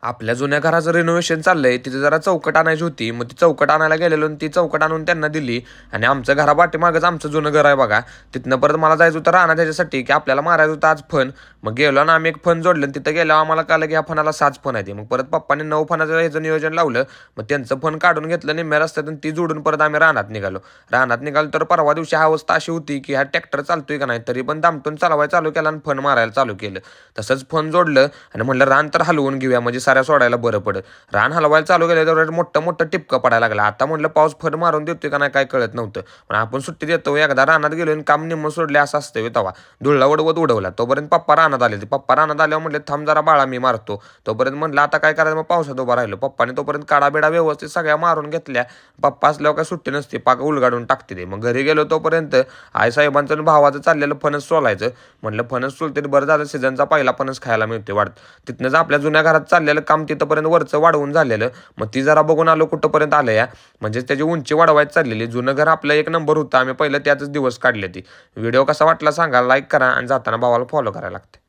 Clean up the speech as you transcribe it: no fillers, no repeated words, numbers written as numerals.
आपल्या जुन्या घराचं रिनोव्हेशन चाललंय तिथे जरा चौकट आणायची होती. मग ती चौकट आणायला गेलेलो आणि ती चौकट आणून त्यांना दिली. आणि आमचं घरा पाठीमागच आमचं जुनं घर आहे बघा. तिथनं परत मला जायचं होतं राहणार त्याच्यासाठी की आपल्याला मारायचं होतं आज फन. मग गेलो ना आम्ही एक फन जोडलं आणि तिथं गेल्यावर आम्हाला कळलं की ह्या फनाला 6 फन आहे. मग परत पप्पाने 9 फनाचं ह्याचं नियोजन लावलं. मग त्यांचं फन काढून घेतलं निम्म्या रस्त्यातून ती जोडून परत आम्ही रानात निघालो. रानात निघालो तर परवा दिवशी हा अवस्था अशी होती की हा ट्रॅक्टर चालतोय का नाही तरी पण दामटून चालवायला चालू केला आणि फन मारायला चालू केलं. तसंच फन जोडलं आणि म्हणलं रान तर हलवून घेऊया म्हणजे साऱ्या सोडायला बरं पडत. रान हलवायला चालू केलं तर मोठं मोठं टिपकं पडायला लागलं. आता म्हणलं पाऊस फड मारून देतोय का नाही काय कळत नव्हतं. पण आपण सुट्टी देतो एकदा रानात गेलो आणि काम निम्म सोडले असं असतं तवा धुळला उडवत उडवला. तोपर्यंत पप्पा रानात आले. पप्पा रानात आल्यावर म्हणले थांब जरा बाळा मी मारतो. तोपर्यंत म्हणलं आता काय करायचं मग पावसात उभा राहिलो. पप्पाने तोपर्यंत काडाबिडा व्यवस्थित सगळ्या मारून घेतल्या. पप्पा असल्यावर काय सुट्टी नसते पाक उलगाडून टाकते ते. मग घरी गेलो तोपर्यंत आईसाहेबांचं आणि भावाचं चाललेलं फणस सोलायचं. म्हणलं फणस सोलते बरं झालं सीझनचा पहिला फणस खायला मिळते वाढत. तिथनंच आपल्या जुन्या घरात चाललेलं काम तिथंपर्यंत वरचं वाढवून झालेलं. मग ती जरा बघून आलो कुठंपर्यंत आलं या म्हणजे त्याची उंची वाढवायची चाललेली. जुनं घर आपलं एक नंबर होतं. आम्ही पहिलं त्यातच दिवस काढले. ती व्हिडिओ कसा वाटला सांगा, लाईक करा आणि जाताना भावाला फॉलो करायला लागते.